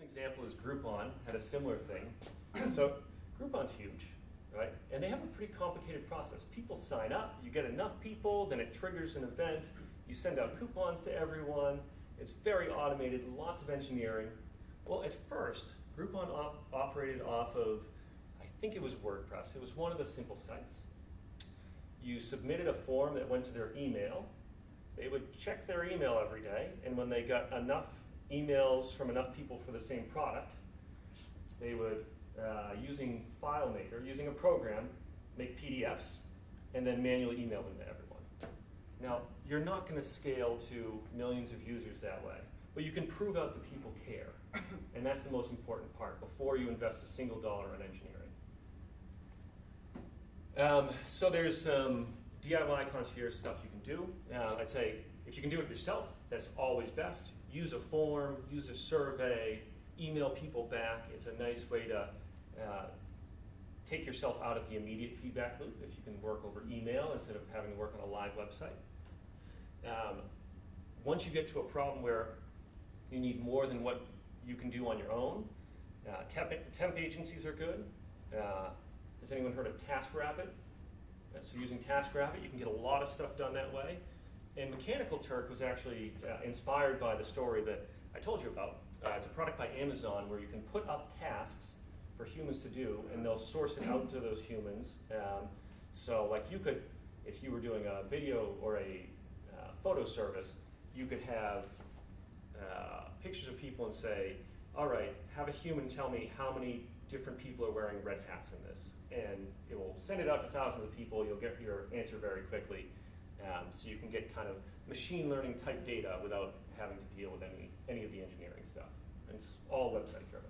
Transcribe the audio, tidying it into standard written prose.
An example is Groupon had a similar thing. So Groupon's huge, right? And they have a pretty complicated process. People sign up, you get enough people, then it triggers an event, you send out coupons to everyone. It's very automated, lots of engineering. Well, at first, Groupon operated off of, I think it was WordPress. It was one of the simple sites. You submitted a form that went to their email. They would check their email every day, and when they got enough emails from enough people for the same product, they would, using FileMaker, using a program, make PDFs, and then manually email them to everyone. Now, you're not going to scale to millions of users that way, but you can prove out that people care, and that's the most important part before you invest a single dollar in engineering. So there's some DIY concierge stuff you can do. I'd say if you can do it yourself, that's always best. Use a form, use a survey, email people back. It's a nice way to take yourself out of the immediate feedback loop if you can work over email instead of having to work on a live website. Once you get to a problem where you need more than what you can do on your own, temp agencies are good. Has anyone heard of Taskrabbit? So using Taskrabbit, you can get a lot of stuff done that way. And Mechanical Turk was actually inspired by the story that I told you about. It's a product by Amazon where you can put up tasks for humans to do, and they'll source it out to those humans. So like you could, if you were doing a video or a photo service, you could have pictures of people and say, all right, have a human tell me how many different people are wearing red hats in this. And it will send it out to thousands of people. You'll get your answer very quickly. So you can get kind of machine learning type data without having to deal with any of the engineering stuff. And it's all website driven.